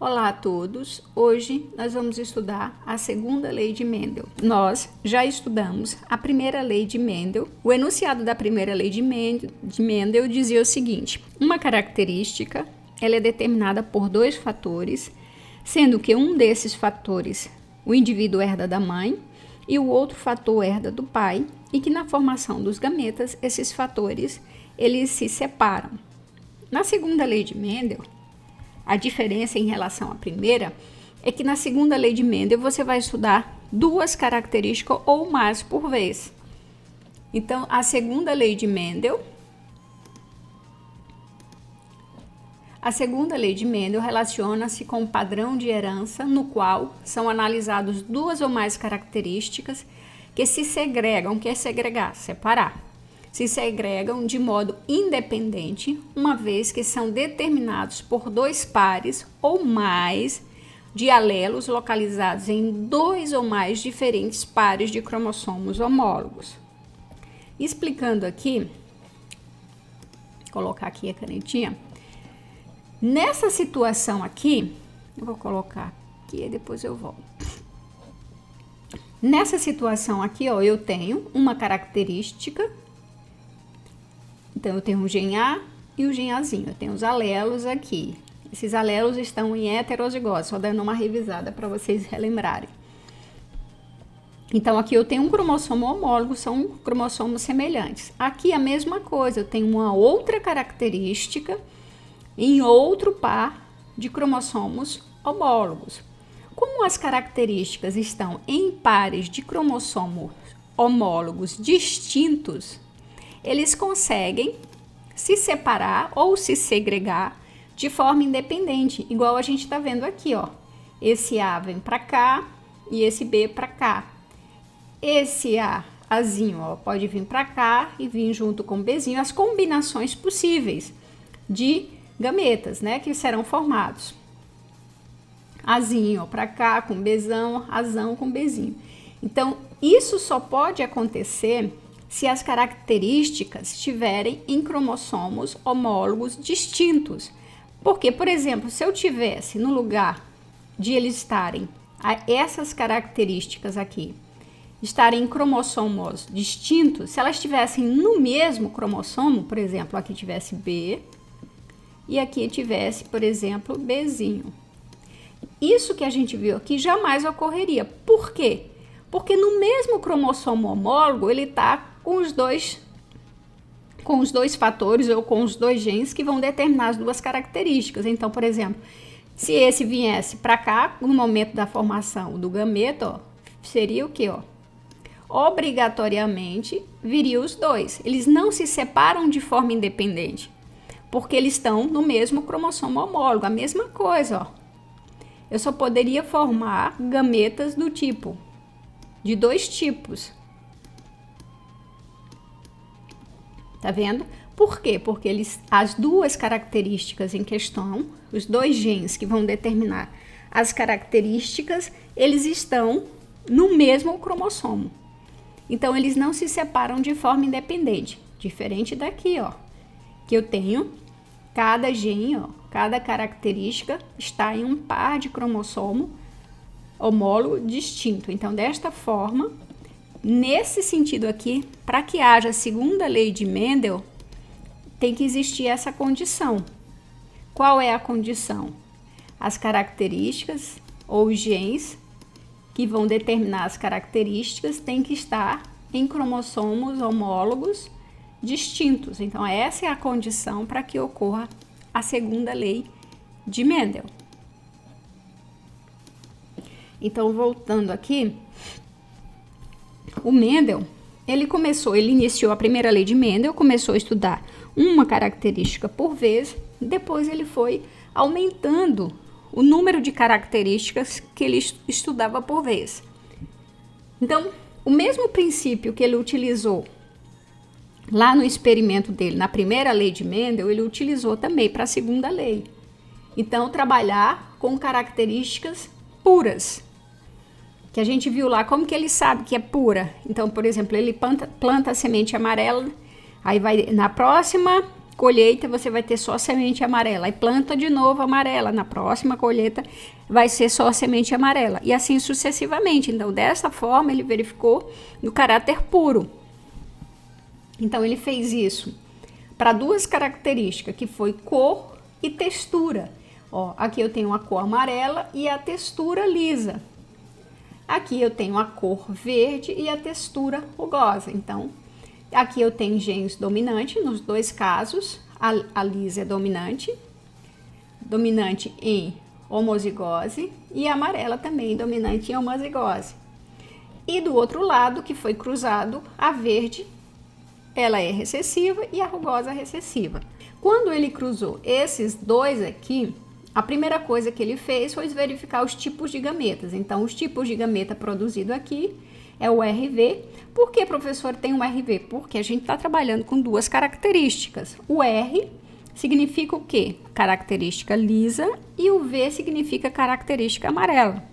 Olá a todos! Hoje nós vamos estudar a segunda lei de Mendel. Nós já estudamos a primeira lei de Mendel. O enunciado da primeira lei de Mendel dizia o seguinte: uma característica ela é determinada por dois fatores, sendo que um desses fatores o indivíduo herda da mãe e o outro fator herda do pai, e que na formação dos gametas esses fatores eles se separam. Na segunda lei de Mendel, a diferença em relação à primeira é que na segunda lei de Mendel você vai estudar duas características ou mais por vez. Então, a segunda lei de Mendel relaciona-se com o padrão de herança no qual são analisados duas ou mais características que se segregam, que é segregar, separar. Se segregam de modo independente, uma vez que são determinados por dois pares ou mais de alelos localizados em dois ou mais diferentes pares de cromossomos homólogos. Explicando aqui, vou colocar aqui a canetinha. Nessa situação aqui, eu vou colocar aqui e depois eu volto. Nessa situação aqui, ó, eu tenho uma característica. Então, eu tenho o gen A e o gen Azinho. Eu tenho os alelos aqui. Esses alelos estão em heterozigose, só dando uma revisada para vocês relembrarem. Então, aqui eu tenho um cromossomo homólogo, são cromossomos semelhantes. Aqui a mesma coisa, eu tenho uma outra característica em outro par de cromossomos homólogos. Como as características estão em pares de cromossomos homólogos distintos, eles conseguem se separar ou se segregar de forma independente, igual a gente está vendo aqui, ó. Esse A vem para cá e esse B para cá. Esse Azinho, ó, pode vir para cá e vir junto com o Bzinho, as combinações possíveis de gametas, né, que serão formados. Azinho para cá com Bzão, Azão com Bzinho. Então, isso só pode acontecer se as características estiverem em cromossomos homólogos distintos. Porque, por exemplo, se eu tivesse no lugar de eles estarem, essas características aqui, estarem em cromossomos distintos, se elas estivessem no mesmo cromossomo, por exemplo, aqui tivesse B e aqui tivesse, por exemplo, Bzinho. Isso que a gente viu aqui jamais ocorreria. Por quê? Porque no mesmo cromossomo homólogo ele está com os dois fatores ou com os dois genes que vão determinar as duas características. Então, por exemplo, se esse viesse para cá, no momento da formação do gameta, ó, seria o quê? Ó? Obrigatoriamente viria os dois. Eles não se separam de forma independente, porque eles estão no mesmo cromossomo homólogo, a mesma coisa, ó. Eu só poderia formar gametas do tipo, de dois tipos. Tá vendo? Por quê? Porque as duas características em questão, os dois genes que vão determinar as características, eles estão no mesmo cromossomo. Então, eles não se separam de forma independente. Diferente daqui, ó, que eu tenho cada gene, ó, cada característica está em um par de cromossomo homólogo distinto. Então, desta forma, nesse sentido aqui, para que haja a segunda lei de Mendel, tem que existir essa condição. Qual é a condição? As características ou genes que vão determinar as características têm que estar em cromossomos homólogos distintos. Então, essa é a condição para que ocorra a segunda lei de Mendel. Então, voltando aqui, o Mendel, ele iniciou a primeira lei de Mendel, começou a estudar uma característica por vez, depois ele foi aumentando o número de características que ele estudava por vez. Então, o mesmo princípio que ele utilizou lá no experimento dele, na primeira lei de Mendel, ele utilizou também para a segunda lei. Então, trabalhar com características puras, que a gente viu lá, como que ele sabe que é pura? Então, por exemplo, ele planta a semente amarela, aí vai na próxima colheita você vai ter só semente amarela, aí planta de novo amarela, na próxima colheita vai ser só semente amarela, e assim sucessivamente. Então, dessa forma, ele verificou no caráter puro. Então, ele fez isso para duas características, que foi cor e textura. Ó, aqui eu tenho a cor amarela e a textura lisa. Aqui eu tenho a cor verde e a textura rugosa. Então, aqui eu tenho genes dominante nos dois casos. A lisa é dominante em homozigose, e a amarela também dominante em homozigose. E do outro lado, que foi cruzado, a verde, ela é recessiva e a rugosa recessiva. Quando ele cruzou esses dois aqui, a primeira coisa que ele fez foi verificar os tipos de gametas. Então, os tipos de gameta produzido aqui é o RV. Por que, professor, tem um RV? Porque a gente está trabalhando com duas características. O R significa o quê? Característica lisa, e o V significa característica amarela.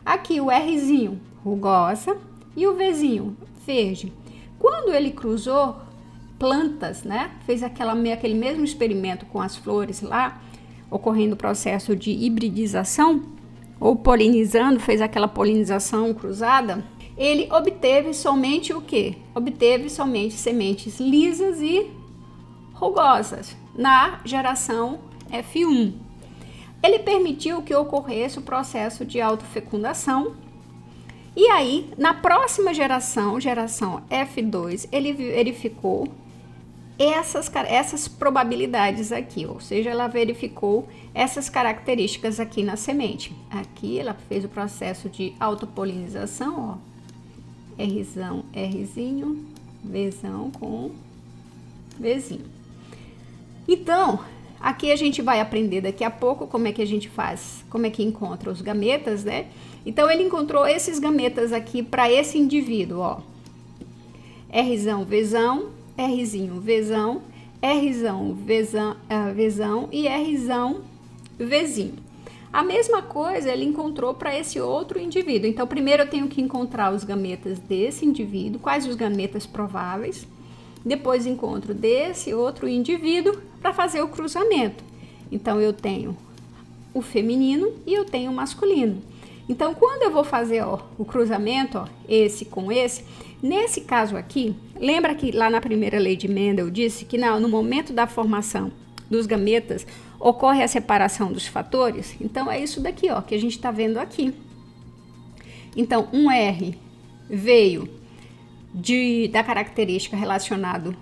Aqui o Rzinho, rugosa, e o Vzinho, verde. Quando ele cruzou plantas, né? Fez aquele mesmo experimento com as flores lá, ocorrendo o processo de hibridização, ou polinizando, fez aquela polinização cruzada, ele obteve somente o quê? Obteve somente sementes lisas e rugosas na geração F1. Ele permitiu que ocorresse o processo de autofecundação, e aí, na próxima geração, geração F2, ele verificou essas probabilidades aqui, ou seja, ela verificou essas características aqui na semente. Aqui ela fez o processo de autopolinização, ó, Rzão, Rzinho, Vzão com Vzinho. Então, aqui a gente vai aprender daqui a pouco como é que a gente faz, como é que encontra os gametas, né? Então, ele encontrou esses gametas aqui para esse indivíduo, ó. Rzão, Vzão, Rzinho, Vzão, Rzão, Vzão e Rzão, Vzinho. A mesma coisa ele encontrou para esse outro indivíduo. Então, primeiro eu tenho que encontrar os gametas desse indivíduo, quais os gametas prováveis. Depois encontro desse outro indivíduo para fazer o cruzamento. Então, eu tenho o feminino e eu tenho o masculino. Então, quando eu vou fazer, ó, o cruzamento, ó, esse com esse, nesse caso aqui, lembra que lá na primeira lei de Mendel eu disse que no momento da formação dos gametas ocorre a separação dos fatores? Então, é isso daqui, ó, que a gente está vendo aqui. Então, um R veio da característica relacionada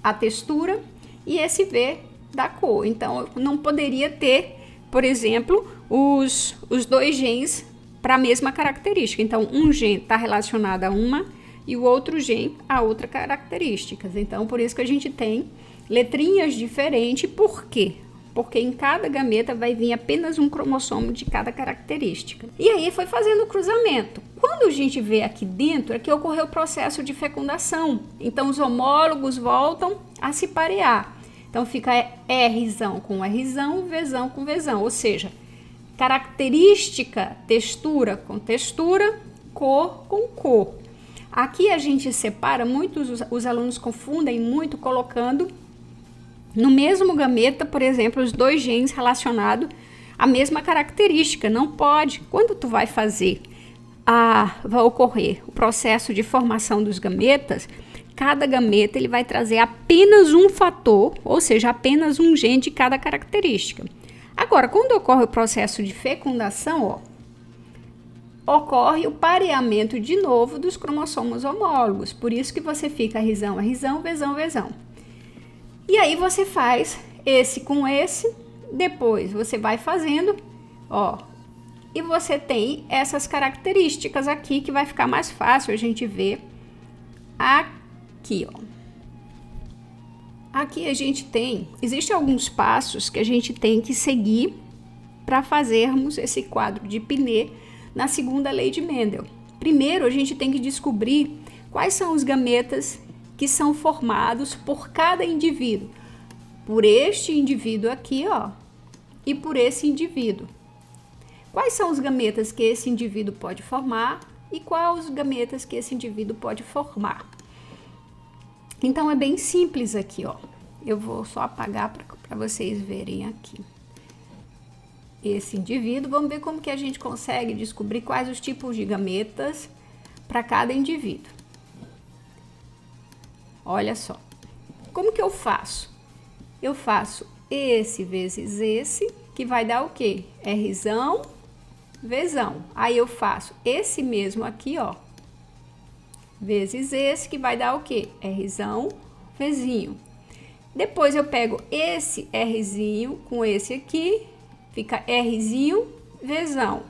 à textura e esse V da cor. Então, eu não poderia ter, por exemplo, os dois genes para a mesma característica. Então, um gene está relacionado a uma e o outro gene a outra característica. Então, por isso que a gente tem letrinhas diferentes. Por quê? Porque em cada gameta vai vir apenas um cromossomo de cada característica. E aí foi fazendo o cruzamento. Quando a gente vê aqui dentro, é que ocorreu o processo de fecundação. Então, os homólogos voltam a se parear. Então, fica Rzão com Rzão, Vzão com Vzão. Ou seja, característica, textura com textura, cor com cor. Aqui a gente separa, os alunos confundem muito colocando no mesmo gameta, por exemplo, os dois genes relacionados à mesma característica. Não pode. Quando tu vai vai ocorrer o processo de formação dos gametas, cada gameta ele vai trazer apenas um fator, ou seja, apenas um gene de cada característica. Agora, quando ocorre o processo de fecundação, ó, ocorre o pareamento de novo dos cromossomos homólogos. Por isso que você fica Rzão, Rzão, Vzão, Vzão. E aí você faz esse com esse, depois você vai fazendo, ó, e você tem essas características aqui que vai ficar mais fácil a gente ver aqui, ó. Aqui a gente existem alguns passos que a gente tem que seguir para fazermos esse quadro de Pinet na segunda lei de Mendel. Primeiro, a gente tem que descobrir quais são os gametas que são formados por cada indivíduo. Por este indivíduo aqui, ó, e por esse indivíduo. Quais são os gametas que esse indivíduo pode formar e quais os gametas que esse indivíduo pode formar? Então, é bem simples aqui, ó. Eu vou só apagar para vocês verem aqui. Esse indivíduo, vamos ver como que a gente consegue descobrir quais os tipos de gametas para cada indivíduo. Olha só, como que eu faço? Eu faço esse vezes esse, que vai dar o quê? Rzão, Vzão. Aí eu faço esse mesmo aqui, ó, vezes esse, que vai dar o quê? Rzão, Vzinho. Depois eu pego esse Rzinho com esse aqui, fica Rzinho, Vzão.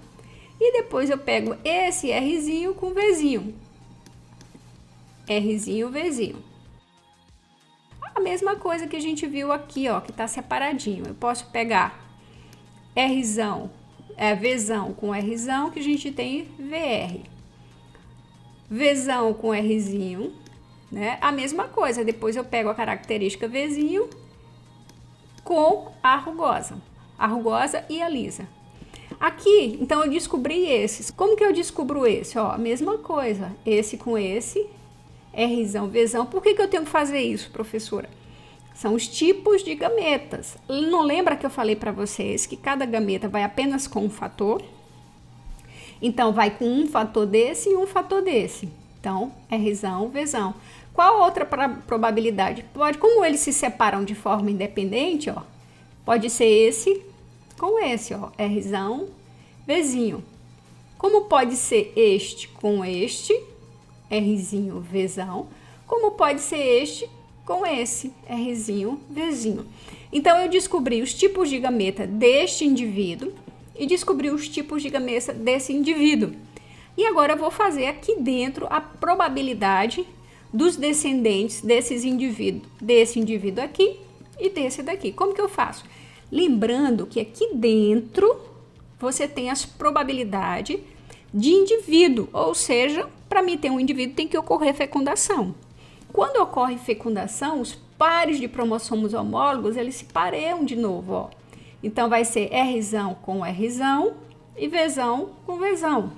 E depois eu pego esse Rzinho com Vzinho. Rzinho, Vzinho. A mesma coisa que a gente viu aqui, ó, que tá separadinho. Eu posso pegar Rzão, Vzão com Rzão, que a gente tem VR. Vzão com Rzinho, né? A mesma coisa. Depois eu pego a característica Vzinho com a rugosa e a lisa. Aqui, então, eu descobri esses. Como que eu descubro esse? Ó, a mesma coisa. Esse com esse, Rzão, Vzão. Por que eu tenho que fazer isso, professora? São os tipos de gametas. Não lembra que eu falei para vocês que cada gameta vai apenas com um fator? Então, vai com um fator desse e um fator desse. Então, Rzão, Vzão. Qual outra probabilidade? Pode, como eles se separam de forma independente, ó, pode ser esse com esse, ó, Rzão, Vzinho. Como pode ser este com este, Rzinho, Vzão, como pode ser este com esse, Rzinho, Vzinho. Então, eu descobri os tipos de gameta deste indivíduo e descobri os tipos de gameta desse indivíduo. E agora eu vou fazer aqui dentro a probabilidade dos descendentes desses indivíduos, desse indivíduo aqui e desse daqui. Como que eu faço? Lembrando que aqui dentro você tem as probabilidades de indivíduo, ou seja, para mim ter um indivíduo tem que ocorrer fecundação. Quando ocorre fecundação, os pares de cromossomos homólogos, eles se pareiam de novo, ó. Então, vai ser Rzão com Rzão e Vzão com Vzão.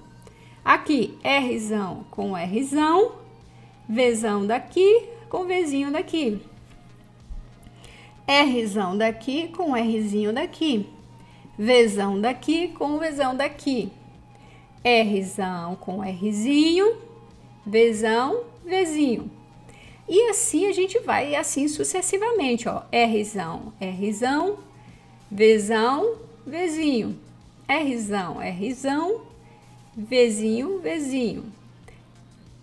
Aqui, Rzão com Rzão, Vzão daqui com Vzinho daqui. Rzão daqui com Rzinho daqui. Vzão daqui com Vzão daqui. Rzão com Rzinho, Vzão, Vzinho. E assim a gente vai, assim sucessivamente, ó. Rzão, Rzão, Vzão, Vzinho. Rzão, Rzão, Vzinho, Vzinho.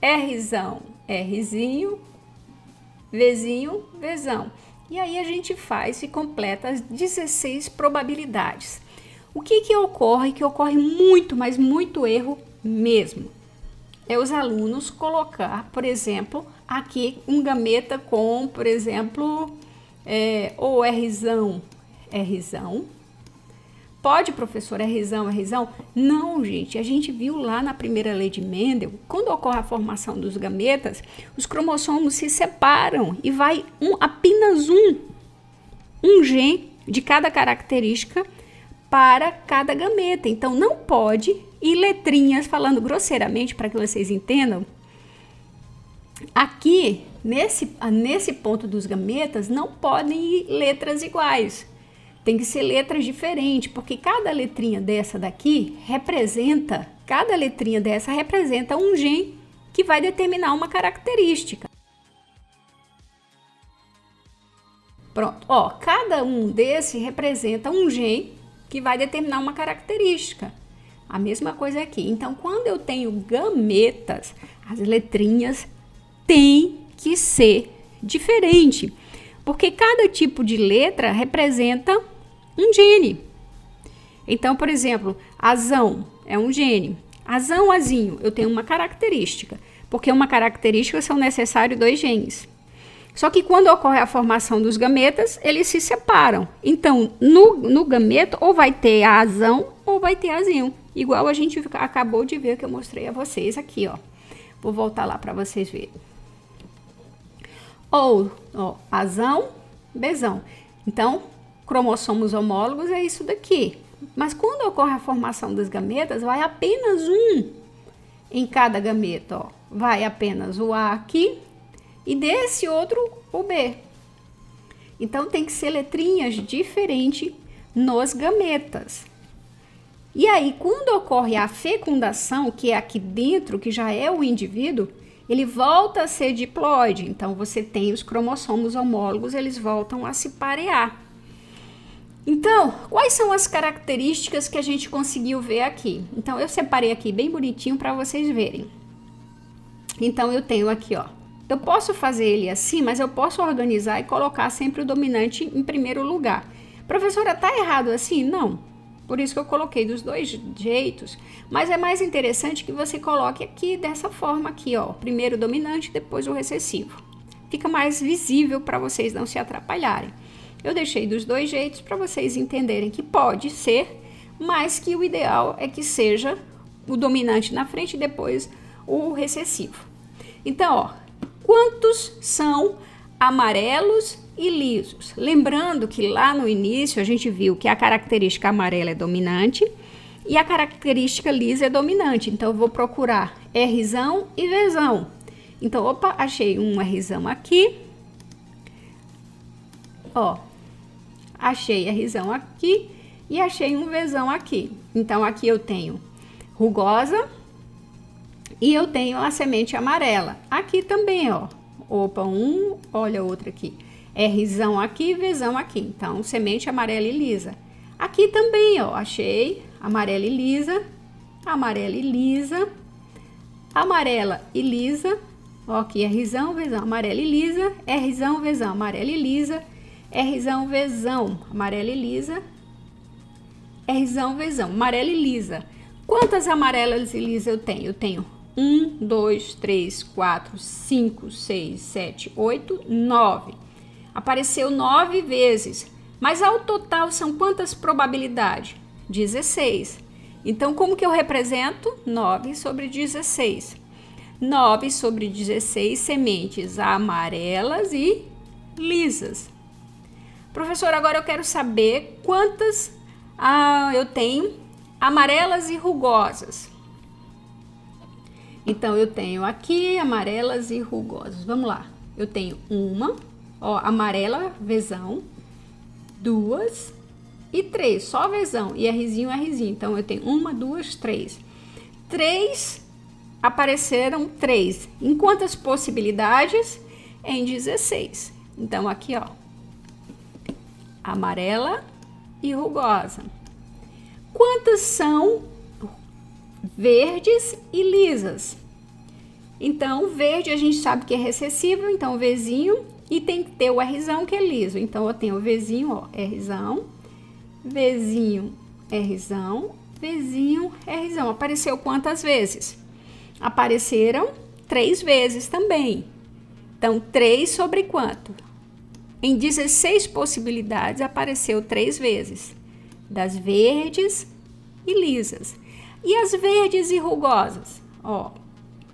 Rzão, Rzinho, Vzinho, Vzão. E aí a gente faz e completa as 16 probabilidades. O que ocorre? Que ocorre muito, mas muito erro mesmo. É os alunos colocar, por exemplo, aqui um gameta com, por exemplo, ou Rzão, Rzão. Pode, professor, Rzão, Rzão? Não, gente, a gente viu lá na primeira lei de Mendel, quando ocorre a formação dos gametas, os cromossomos se separam e vai apenas um gene de cada característica para cada gameta. Então, não pode ir letrinhas, falando grosseiramente para que vocês entendam, aqui, nesse ponto dos gametas, não podem ir letras iguais. Tem que ser letras diferentes, porque cada letrinha dessa daqui representa um gene que vai determinar uma característica. Pronto, ó, cada um desse representa um gene que vai determinar uma característica. A mesma coisa aqui. Então, quando eu tenho gametas, as letrinhas têm que ser diferente, porque cada tipo de letra representa um gene. Então, por exemplo, azão é um gene. Azão, azinho, eu tenho uma característica, porque uma característica são necessários 2 genes. Só que quando ocorre a formação dos gametas, eles se separam. Então, no gameta, ou vai ter azão ou vai ter azinho. Igual a gente acabou de ver, que eu mostrei a vocês aqui, ó. Vou voltar lá para vocês verem. Ou, ó, azão, bezão. Então, cromossomos homólogos é isso daqui. Mas quando ocorre a formação das gametas, vai apenas um em cada gameta, ó. Vai apenas o A aqui e desse outro o B. Então tem que ser letrinhas diferentes nos gametas. E aí, quando ocorre a fecundação, que é aqui dentro, que já é o indivíduo, ele volta a ser diploide. Então, você tem os cromossomos homólogos, eles voltam a se parear. Então, quais são as características que a gente conseguiu ver aqui? Então, eu separei aqui bem bonitinho para vocês verem. Então, eu tenho aqui, ó. Eu posso fazer ele assim, mas eu posso organizar e colocar sempre o dominante em primeiro lugar. Professora, tá errado assim? Não. Por isso que eu coloquei dos dois jeitos, mas é mais interessante que você coloque aqui dessa forma aqui, ó, primeiro o dominante, depois o recessivo. Fica mais visível para vocês não se atrapalharem. Eu deixei dos dois jeitos para vocês entenderem que pode ser, mas que o ideal é que seja o dominante na frente e depois o recessivo. Então, ó, quantos são amarelos e lisos? Lembrando que lá no início a gente viu que a característica amarela é dominante e a característica lisa é dominante. Então, eu vou procurar Rzão e Vzão. Então, opa, achei um Rzão aqui. Ó, achei Rzão aqui e achei um Vzão aqui. Então, aqui eu tenho rugosa e eu tenho a semente amarela. Aqui também, ó. Opa, olha outra aqui. Rzão aqui, Vzão aqui. Então, semente amarela e lisa. Aqui também, ó, achei amarela e lisa, amarela e lisa, amarela e lisa. Ó, aqui Rzão, Vzão, amarela e lisa, Rzão, Vzão, amarela e lisa, Rzão, Vzão, amarela e lisa, Rzão, Vzão, amarela e lisa. Quantas amarelas e lisas eu tenho? Eu tenho 1, 2, 3, 4, 5, 6, 7, 8, 9. Apareceu 9 vezes. Mas ao total são quantas probabilidades? 16. Então, como que eu represento? 9 sobre 16. 9 sobre 16 sementes amarelas e lisas. Professor, agora eu quero saber quantas eu tenho amarelas e rugosas. Então, eu tenho aqui amarelas e rugosas. Vamos lá. Eu tenho uma, ó, amarela, Vzão, 2 e 3, só Vzão, e Rzinho. Então, eu tenho 1, 2, 3. 3 apareceram 3. Em quantas possibilidades? Em 16. Então, aqui, ó, amarela e rugosa. Quantas são verdes e lisas? Então, verde a gente sabe que é recessivo, então Vzinho, e tem que ter o Rzão que é liso. Então, eu tenho o Vzinho, ó, Rzão, Vzinho, Rzão, Vzinho, Rzão. Apareceu quantas vezes? Apareceram 3 vezes também. Então, 3 sobre quanto? Em 16 possibilidades, apareceu 3 vezes. Das verdes e lisas. E as verdes e rugosas? Ó,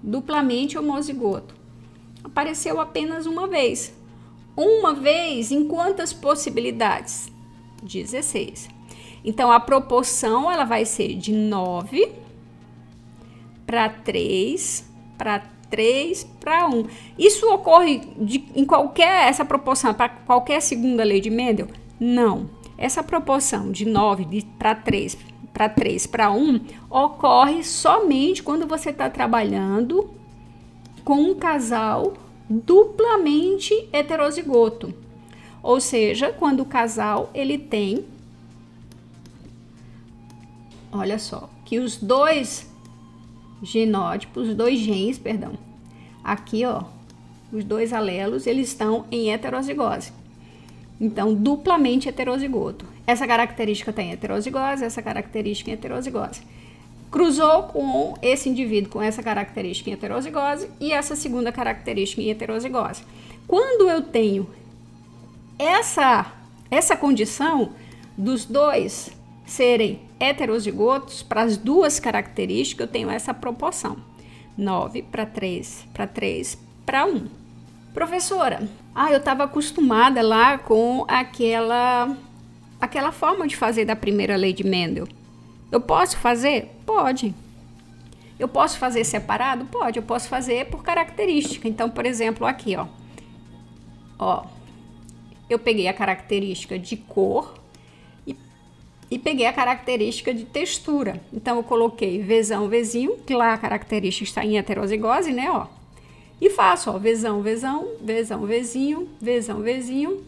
duplamente homozigoto. Apareceu apenas uma vez. Uma vez em quantas possibilidades? 16. Então, a proporção ela vai ser de 9 para 3, para 3, para 1. Isso ocorre em qualquer, essa proporção, para qualquer segunda lei de Mendel? Não. Essa proporção de 9 para 3, para 1, ocorre somente quando você está trabalhando com um casal duplamente heterozigoto. Ou seja, quando o casal ele tem, olha só, que os dois genótipos, os dois genes, perdão, aqui, ó, os dois alelos, eles estão em heterozigose. Então, duplamente heterozigoto. Essa característica tem heterozigose, essa característica em heterozigose. Cruzou com esse indivíduo com essa característica em heterozigose e essa segunda característica em heterozigose. Quando eu tenho essa condição dos dois serem heterozigotos, para as duas características, eu tenho essa proporção. 9 para 3, para 1. Professora, eu estava acostumada lá com aquela forma de fazer da primeira lei de Mendel. Eu posso fazer? Pode. Eu posso fazer separado? Pode. Eu posso fazer por característica. Então, por exemplo, aqui, ó. eu peguei a característica de cor e peguei a característica de textura. Então, eu coloquei Vzão, Vzinho, que lá a característica está em heterozigose, né, ó. E faço, ó, Vzão, Vzão, Vzão, Vzinho, Vzão, Vzinho,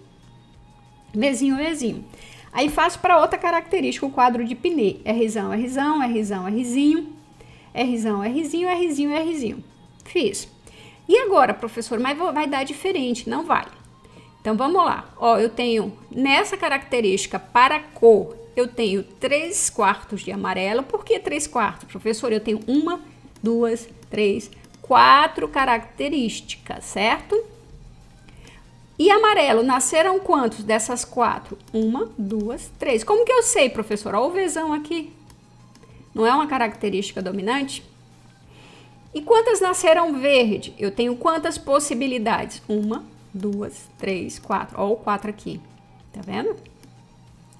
Vzinho, Vzinho. Aí faço para outra característica, o quadro de Pinet. Rzão, Rzão, Rzão, Rzinho, Rzão, Rzinho, Rzinho, Rzinho. Fiz. E agora, professor, mas vai dar diferente? Não vai. Então, vamos lá. Ó, eu tenho, nessa característica para cor, eu tenho 3/4 de amarelo. Por que 3/4? Professor, eu tenho 1, 2, 3, 4 características, certo? E amarelo, nasceram quantos dessas 4? 1, 2, 3. Como que eu sei, professor? Olha o Vzão aqui. Não é uma característica dominante? E quantas nasceram verde? Eu tenho quantas possibilidades? 1, 2, 3, 4. Olha o 4 aqui. Tá vendo?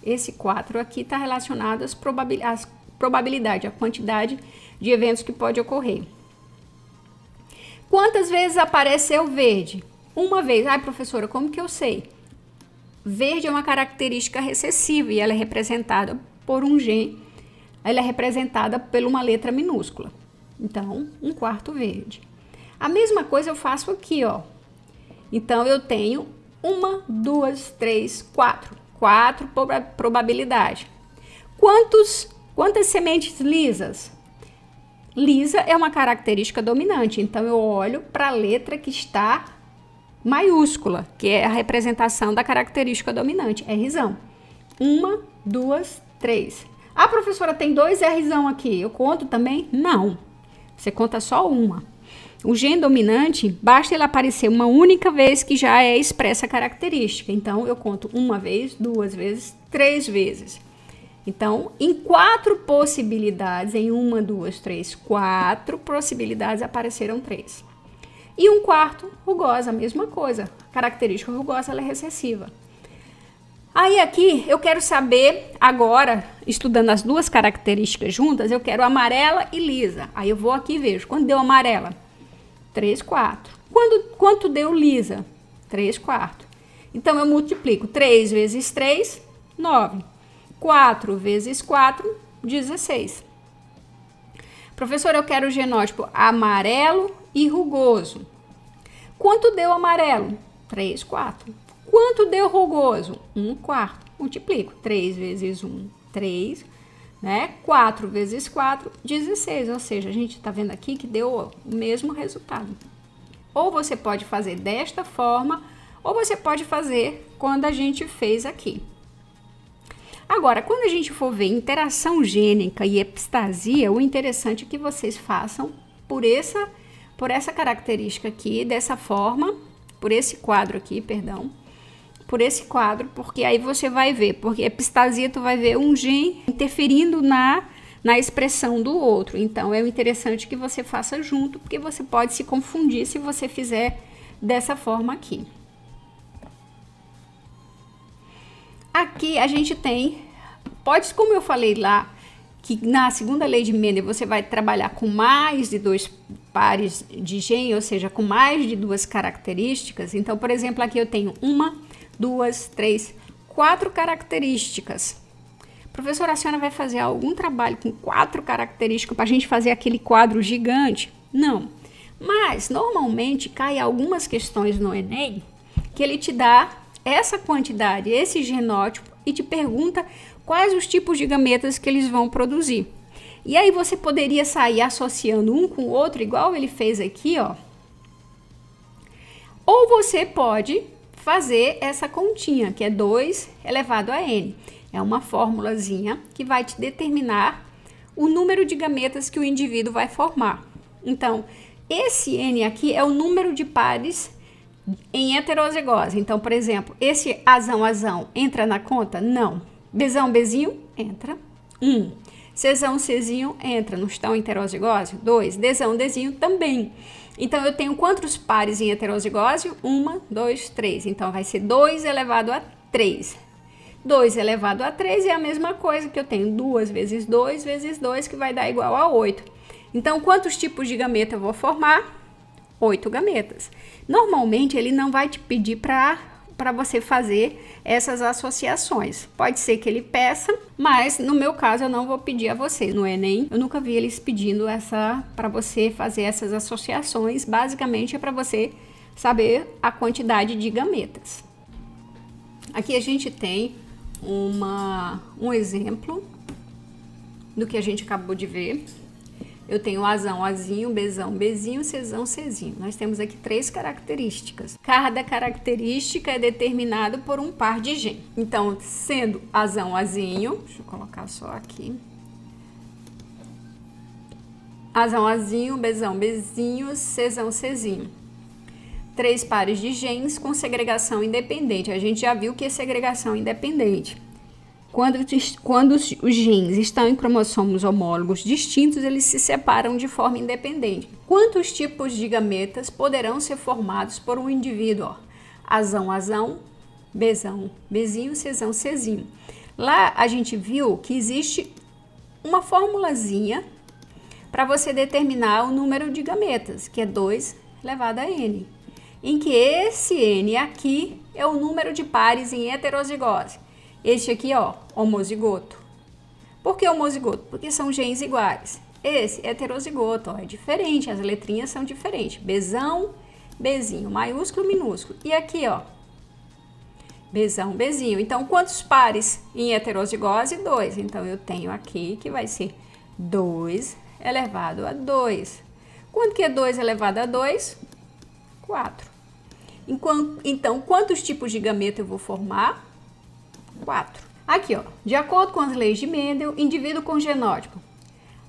Esse 4 aqui está relacionado às probabilidades, a quantidade de eventos que pode ocorrer. Quantas vezes apareceu verde? Uma vez. Ai, professora, como que eu sei? Verde é uma característica recessiva e ela é representada por um gene. Ela é representada por uma letra minúscula. Então, 1/4 verde. A mesma coisa eu faço aqui, ó. Então, eu tenho 1, 2, 3, 4. 4 probabilidade. Quantas sementes lisas? Lisa é uma característica dominante. Então, eu olho para a letra que está maiúscula, que é a representação da característica dominante, Rzão. 1, 2, 3. Ah, professora, tem 2 Rzão aqui. Eu conto também? Não. Você conta só uma. O gene dominante, basta ele aparecer uma única vez que já é expressa a característica. Então, eu conto 1 vez, 2 vezes, 3 vezes. Então, em 4 possibilidades, em 1, 2, 3, 4 possibilidades, apareceram 3. E 1/4 rugosa, a mesma coisa. A característica rugosa, ela é recessiva. Aí aqui, eu quero saber, agora, estudando as duas características juntas, eu quero amarela e lisa. Aí eu vou aqui e vejo, quando deu amarela? 3/4. Quanto deu lisa? 3/4. Então, eu multiplico 3 vezes 3, 9. 4 vezes 4, 16. Professor, eu quero o genótipo amarelo e rugoso. Quanto deu amarelo? 3/4. Quanto deu rugoso? 1/4. Multiplico. 3 vezes 1, 3. Né? 4 vezes 4, 16. Ou seja, a gente está vendo aqui que deu o mesmo resultado. Ou você pode fazer desta forma, ou você pode fazer quando a gente fez aqui. Agora, quando a gente for ver interação gênica e epistasia, o interessante é que vocês façam por essa característica aqui, dessa forma, por esse quadro aqui, perdão, por esse quadro, porque aí você vai ver, porque epistasia tu vai ver um gene interferindo na expressão do outro. Então, é interessante que você faça junto, porque você pode se confundir se você fizer dessa forma aqui. Aqui a gente tem, como eu falei lá, que na segunda lei de Mendel você vai trabalhar com mais de 2 pares de gene, ou seja, com mais de 2 características. Então, por exemplo, aqui eu tenho 1, 2, 3, 4 características. Professora, a senhora vai fazer algum trabalho com 4 características para a gente fazer aquele quadro gigante? Não. Mas, normalmente, cai algumas questões no Enem que ele te dá essa quantidade, esse genótipo, e te pergunta quais os tipos de gametas que eles vão produzir. E aí você poderia sair associando um com o outro, igual ele fez aqui, ó. Ou você pode fazer essa continha, que é 2 elevado a n. É uma formulazinha que vai te determinar o número de gametas que o indivíduo vai formar. Então, esse n aqui é o número de pares em heterozigose. Então, por exemplo, esse azão entra na conta? Não. Bzão, Bzinho, entra. 1. Czão, Czinho, entra. Não estão em heterozigose? 2. Dzão, Dzinho, também. Então, eu tenho quantos pares em heterozigose? 1, 2, 3. Então, vai ser 2 elevado a 3. 2 elevado a 3 é a mesma coisa que eu tenho 2 vezes 2 vezes 2, que vai dar igual a 8. Então, quantos tipos de gameta eu vou formar? 8 gametas. Normalmente, ele não vai te pedir para para você fazer essas associações. Pode ser que ele peça, mas no meu caso eu não vou pedir a vocês. No Enem, eu nunca vi eles pedindo para você fazer essas associações. Basicamente é para você saber a quantidade de gametas. Aqui a gente tem um exemplo do que a gente acabou de ver. Eu tenho Azão, Azinho, Bzão, Bzinho, Czão, Czinho. Nós temos aqui 3 características. Cada característica é determinada por um par de gen. Então, sendo Azão, Azinho, deixa eu colocar só aqui. Azão, Azinho, Bzão, Bzinho, Czão, Czinho. 3 pares de com segregação independente. A gente já viu que é segregação independente. Quando os genes estão em cromossomos homólogos distintos, eles se separam de forma independente. Quantos tipos de gametas poderão ser formados por um indivíduo? Azão, Azão, Bzão, Bzinho, Czão, Czinho. Lá a gente viu que existe uma formulazinha para você determinar o número de gametas, que é 2 elevado a n, em que esse n aqui é o número de pares em heterozigose. Este aqui, ó, homozigoto. Por que homozigoto? Porque são genes iguais. Esse heterozigoto, ó, é diferente, as letrinhas são diferentes. Bzão, Bzinho, maiúsculo, minúsculo. E aqui, ó, Bzão, Bzinho. Então, quantos pares em heterozigose? 2. Então, eu tenho aqui que vai ser 2 elevado a 2. Quanto que é 2 elevado a 2? 4. Então, quantos tipos de gameta eu vou formar? 4. Aqui, ó, de acordo com as leis de Mendel, indivíduo com genótipo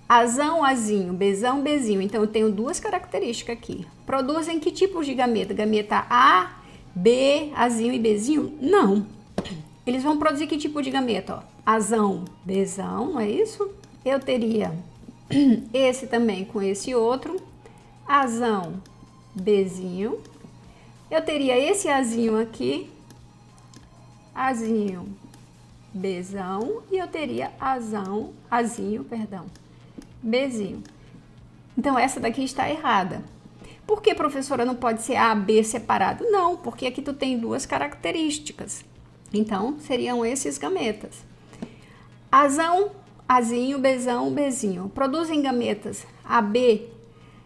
Azão, Azinho, Bzão, Bzinho, então eu tenho 2 características aqui. Produzem que tipos de gameta? Gameta A, B, Azinho e Bzinho? Não. Eles vão produzir que tipo de gameta? Ó? Azão, Bzão, não é isso? Eu teria esse também com esse outro. Azão, Bzinho. Eu teria esse Azinho aqui. Azinho, Bzão, e eu teria Azinho, Bzinho. Então, essa daqui está errada. Por que, professora, não pode ser A, B separado? Não, porque aqui tu tem 2 características. Então, seriam esses gametas. Azão, Azinho, Bzão, Bzinho. Produzem gametas AB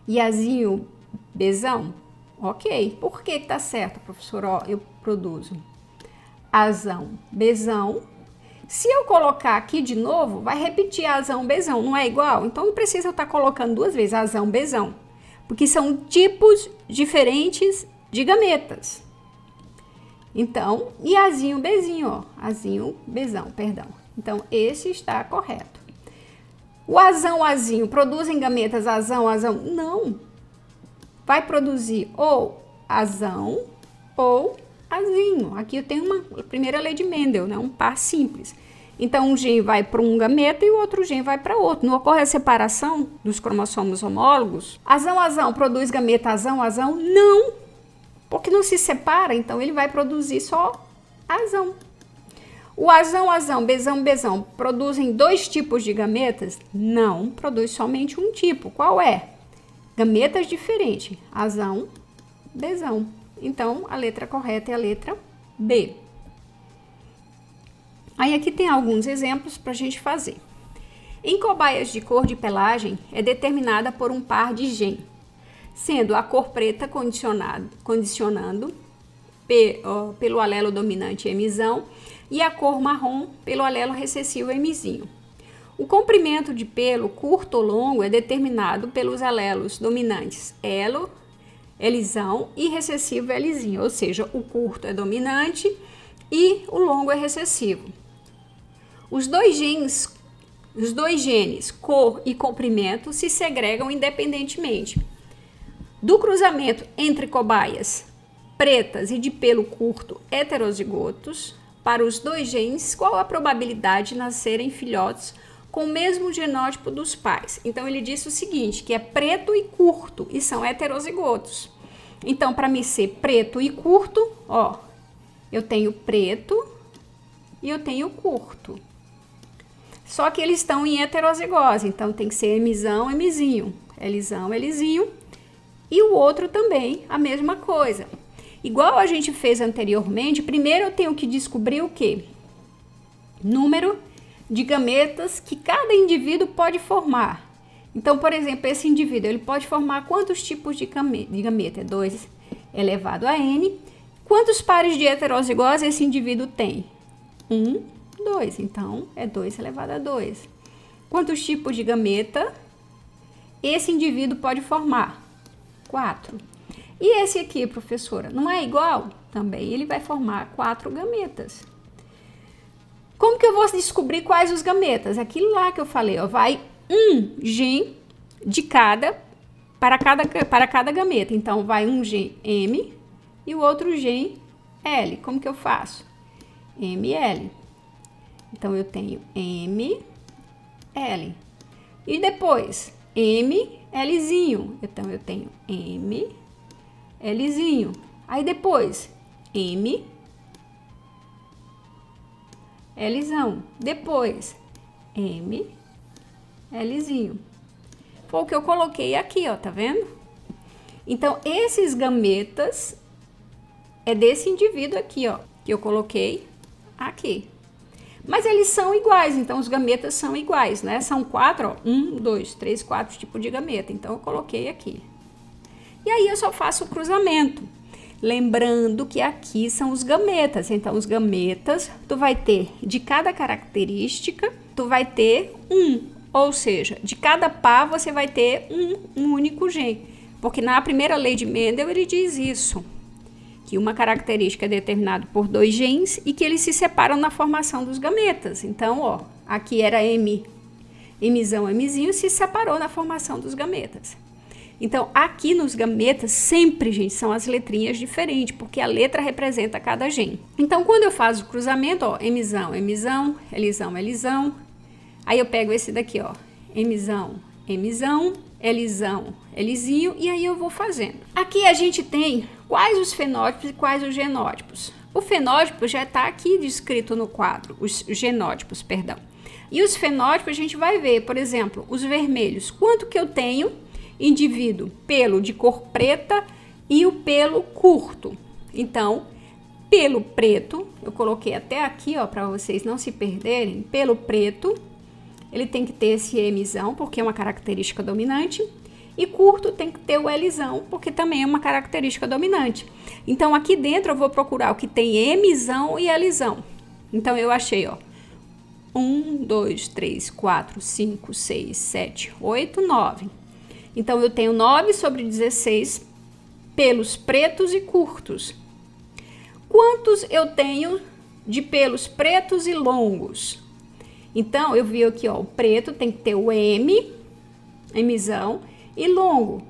e Azinho, Bzão? Ok. Por que tá certo, professora? Ó, eu produzo Azão, Bzão. Se eu colocar aqui de novo, vai repetir Azão, Bzão, não é igual? Então não precisa estar colocando 2 vezes Azão, Bzão, porque são tipos diferentes de gametas. Então, e Azinho, Bzinho, ó, Azinho, Bzão, perdão. Então, esse está correto. O Azão, Azinho, produzem gametas Azão, Azão? Não. Vai produzir ou Azão ou Azinho. Aqui eu tenho uma primeira lei de Mendel, né? Um par simples. Então, um gene vai para um gameta e o outro gene vai para outro. Não ocorre a separação dos cromossomos homólogos? Azão, Azão produz gameta Azão, Azão? Não, porque não se separa, então ele vai produzir só Azão. O Azão, Azão, Bzão, Bzão produzem 2 tipos de gametas? Não, produz somente um tipo. Qual é? Gametas diferentes. Azão, Bzão. Então, a letra correta é a letra B. Aí aqui tem alguns exemplos para a gente fazer. Em cobaias de cor de pelagem, é determinada por um par de gen, sendo a cor preta condicionando pelo alelo dominante Mzão e a cor marrom pelo alelo recessivo Mzinho. O comprimento de pelo, curto ou longo, é determinado pelos alelos dominantes Elo, Lzão e recessivo Lzinho, ou seja, o curto é dominante e o longo é recessivo. Os dois genes, cor e comprimento, se segregam independentemente. Do cruzamento entre cobaias pretas e de pelo curto heterozigotos, para os 2 genes, qual a probabilidade de nascerem filhotes com o mesmo genótipo dos pais? Então, ele disse o seguinte, que é preto e curto, e são heterozigotos. Então, para mim ser preto e curto, ó, eu tenho preto e eu tenho curto. Só que eles estão em heterozigose, então tem que ser Mzão, Mzinho, Lzão, Lzinho, e o outro também a mesma coisa. Igual a gente fez anteriormente, primeiro eu tenho que descobrir o quê? Número de gametas que cada indivíduo pode formar. Então, por exemplo, esse indivíduo, ele pode formar quantos tipos de gameta? 2 elevado a n. Quantos pares de heterozigose esse indivíduo tem? 1, 2. Então, é 2 elevado a 2. Quantos tipos de gameta esse indivíduo pode formar? 4. E esse aqui, professora, não é igual? Também ele vai formar 4 gametas. Como que eu vou descobrir quais os gametas? Aquilo lá que eu falei, ó, vai um gen de para cada gameta. Então, vai um gen M e o outro gen L. Como que eu faço? ML. Então, eu tenho M, L. E depois, MLzinho. Então, eu tenho M, Lzinho. Aí depois, M, Lzão. Depois, M, Lzinho. Foi o que eu coloquei aqui, ó, tá vendo? Então, esses gametas é desse indivíduo aqui, ó, que eu coloquei aqui. Mas eles são iguais, então os gametas são iguais, né? São 4, ó, 1, 2, 3, 4 tipos de gameta. Então, eu coloquei aqui. E aí, eu só faço o cruzamento. Lembrando que aqui são os gametas. Então, os gametas, tu vai ter de cada característica, tu vai ter um. Ou seja, de cada par você vai ter um único gen. Porque na primeira lei de Mendel ele diz isso. Que uma característica é determinada por 2 genes e que eles se separam na formação dos gametas. Então, ó, aqui era M, Mzão, Mzinho, se separou na formação dos gametas. Então, aqui nos gametas, sempre, gente, são as letrinhas diferentes, porque a letra representa cada gene. Então, quando eu faço o cruzamento, ó, Mzão, Mzão, Lzão, Lzão, aí eu pego esse daqui, ó, Mzão, Mzão, Lzão, Lzinho, e aí eu vou fazendo. Aqui a gente tem quais os fenótipos e quais os genótipos. O fenótipo já está aqui descrito no quadro, os genótipos, perdão. E os fenótipos a gente vai ver, por exemplo, os vermelhos. Quanto que eu tenho indivíduo pelo de cor preta e o pelo curto? Então, pelo preto, eu coloquei até aqui, ó, para vocês não se perderem. Pelo preto, ele tem que ter esse Mzão, porque é uma característica dominante. E curto tem que ter o Lzão, porque também é uma característica dominante. Então, aqui dentro eu vou procurar o que tem Mzão e Lzão. Então, eu achei, ó, 1, 2, 3, 4, 5, 6, 7, 8, 9. Então, eu tenho 9 sobre 16 pelos pretos e curtos. Quantos eu tenho de pelos pretos e longos? Então, eu vi aqui, ó, o preto tem que ter o Mzão, e longo,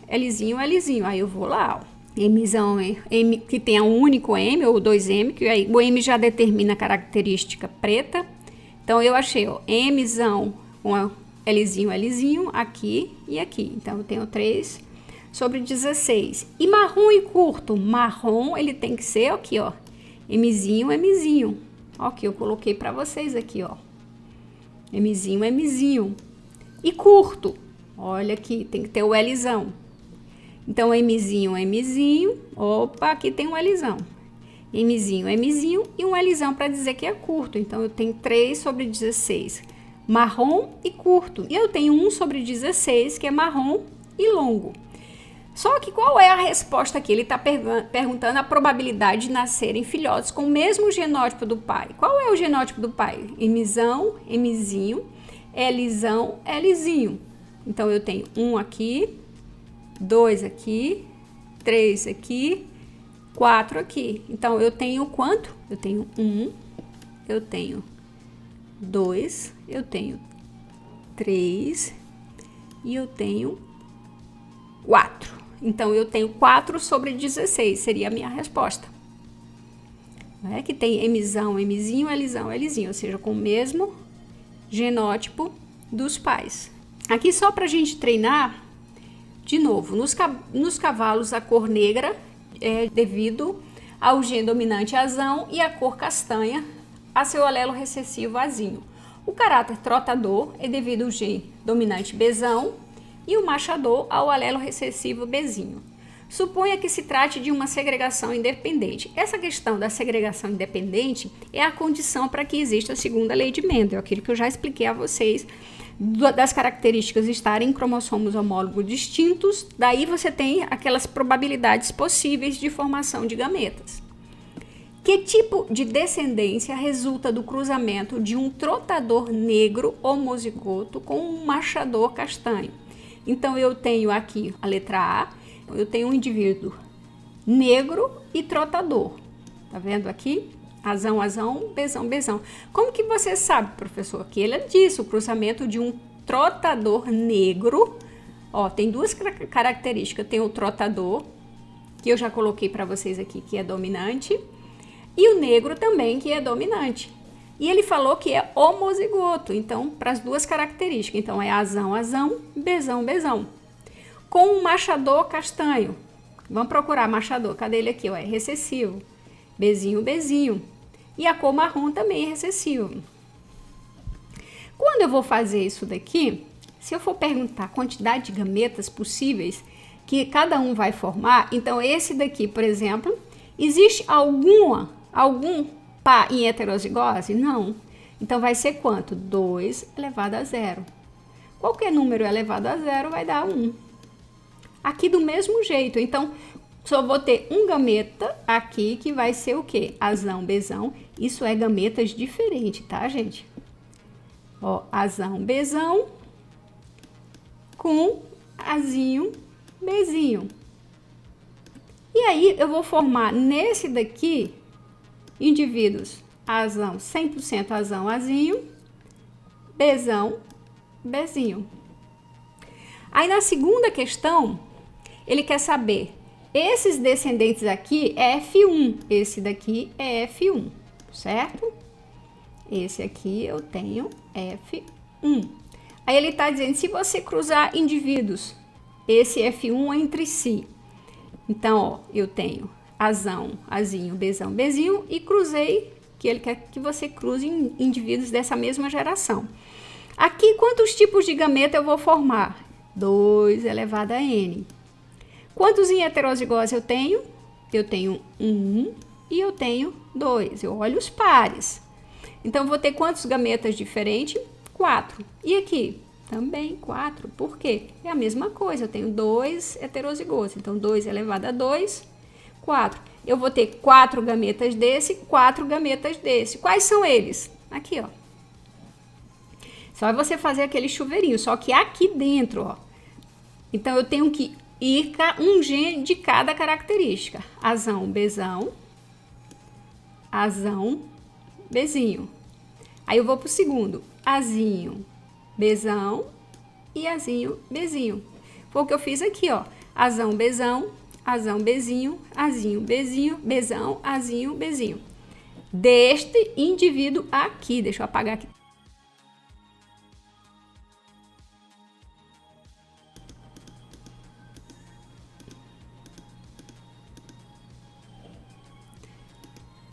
Lzinho, Lzinho. Aí eu vou lá, ó, Mzão, M, que tenha um único M ou 2M, que aí o M já determina a característica preta. Então, eu achei, ó, Mzão, Lzinho, Lzinho, aqui e aqui. Então, eu tenho 3 sobre 16. E marrom e curto? Marrom, ele tem que ser aqui, ó, Mzinho, Mzinho. Ó, que eu coloquei para vocês aqui, ó. Mzinho, Mzinho. E curto? Olha aqui, tem que ter o Lzão. Então, Mzinho, Mzinho. Opa, aqui tem um Lzão. Mzinho, Mzinho e um Lzão para dizer que é curto. Então, eu tenho 3 sobre 16. Marrom e curto. E eu tenho 1 sobre 16, que é marrom e longo. Só que qual é a resposta aqui? Ele está perguntando a probabilidade de nascerem filhotes com o mesmo genótipo do pai. Qual é o genótipo do pai? Mzão, Mzinho, Lzão, Lzinho. Então, eu tenho 1 aqui, 2 aqui, 3 aqui, 4 aqui. Então, eu tenho quanto? Eu tenho 1, eu tenho 2, eu tenho 3 e eu tenho 4. Então, eu tenho 4 sobre 16, seria a minha resposta. Não é que tem Mzão, Mzinho, Lzão, Lzinho, ou seja, com o mesmo genótipo dos pais. Aqui só para a gente treinar, de novo, nos cavalos a cor negra é devido ao gene dominante azão e a cor castanha a seu alelo recessivo azinho. O caráter trotador é devido ao gene dominante bezão e o machador ao alelo recessivo bezinho. Suponha que se trate de uma segregação independente. Essa questão da segregação independente é a condição para que exista a segunda lei de Mendel, aquilo que eu já expliquei a vocês, das características estarem em cromossomos homólogos distintos, daí você tem aquelas probabilidades possíveis de formação de gametas. Que tipo de descendência resulta do cruzamento de um trotador negro homozigoto com um machador castanho? Então, eu tenho aqui a letra A, eu tenho um indivíduo negro e trotador. Tá vendo aqui? Azão, azão, bezão, bezão. Como que você sabe, professor? Que ele disse o cruzamento de um trotador negro. Ó, tem duas características. Tem o trotador, que eu já coloquei para vocês aqui, que é dominante. E o negro também, que é dominante. E ele falou que é homozigoto, então, para as duas características. Então, é azão, azão, bezão, bezão. Com um machador castanho. Vamos procurar machador. Cadê ele aqui? Ó, é recessivo. Bezinho, bezinho. E a cor marrom também é recessivo. Quando eu vou fazer isso daqui, se eu for perguntar a quantidade de gametas possíveis que cada um vai formar, então esse daqui, por exemplo, existe algum par em heterozigose? Não. Então vai ser quanto? 2 elevado a 0. Qualquer número elevado a 0 vai dar 1. Aqui do mesmo jeito, então só vou ter um gameta aqui que vai ser o quê? Azão, bezão. Isso é gametas diferentes, tá, gente? Ó, azão, bezão com azinho, bezinho. E aí eu vou formar nesse daqui indivíduos azão, 100% azão, azinho, bezão, bezinho. Aí na segunda questão, ele quer saber, esses descendentes aqui é F1, esse daqui é F1, certo? Esse aqui eu tenho F1. Aí ele está dizendo, se você cruzar indivíduos, esse F1 entre si. Então, ó, eu tenho azão, azinho, bezão, bezinho e cruzei, que ele quer que você cruze indivíduos dessa mesma geração. Aqui, quantos tipos de gameta eu vou formar? 2 elevado a n. Quantos em heterozigose eu tenho? Eu tenho 1 e eu tenho 2. Eu olho os pares. Então, vou ter quantos gametas diferentes? 4. E aqui? Também 4. Por quê? É a mesma coisa. Eu tenho 2 heterozigose. Então, 2 elevado a 2, 4. Eu vou ter 4 gametas desse, 4 gametas desse. Quais são eles? Aqui, ó. Só é você fazer aquele chuveirinho, só que aqui dentro, ó. Então, eu tenho que ir com um gene de cada característica. Azão, bezão. Azão, bezinho. Aí eu vou pro segundo. Azinho, bezão e azinho, bezinho. Foi o que eu fiz aqui, ó. Azão, bezão, azão, bezinho, azinho, bezinho, bezão, azinho, bezinho. Deste indivíduo aqui. Deixa eu apagar aqui.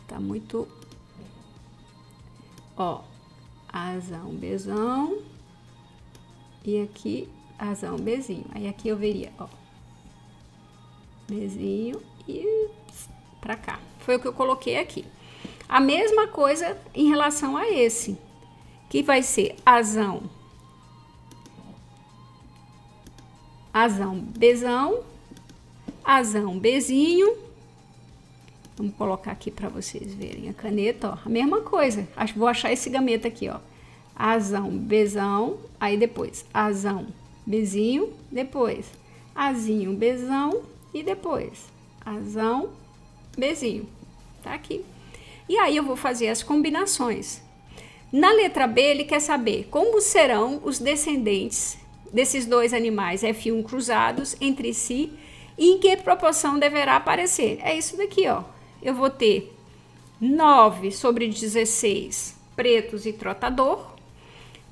Tá muito... Ó, azão, bezão, e aqui, azão, bezinho. Aí aqui eu veria, ó, bezinho e pra cá. Foi o que eu coloquei aqui. A mesma coisa em relação a esse, que vai ser azão, azão, bezão, azão, bezinho. Vamos colocar aqui para vocês verem a caneta, ó. A mesma coisa. Vou achar esse gameta aqui, ó. Azão, bezão, aí depois azão, bezinho, depois azinho, bezão e depois azão, bezinho. Tá aqui. E aí eu vou fazer as combinações. Na letra B, ele quer saber como serão os descendentes desses dois animais F1 cruzados entre si e em que proporção deverá aparecer. É isso daqui, ó. Eu vou ter 9 sobre 16 pretos e trotador.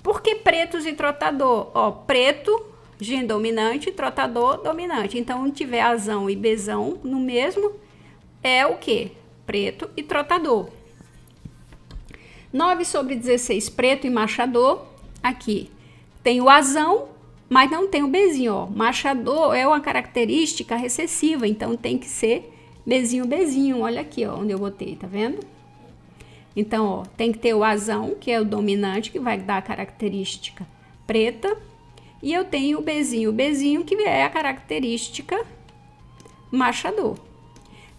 Por que pretos e trotador? Ó, preto, gene dominante, trotador, dominante. Então, onde tiver azão e bezão no mesmo, é o quê? Preto e trotador. 9 sobre 16 preto e machador. Aqui tem o azão mas não tem o Bzinho, ó. Machador é uma característica recessiva, então tem que ser Bzinho. Olha aqui, ó, onde eu botei, tá vendo? Então, ó, tem que ter o Azão, que é o dominante, que vai dar a característica preta. E eu tenho o Bzinho, que é a característica machador.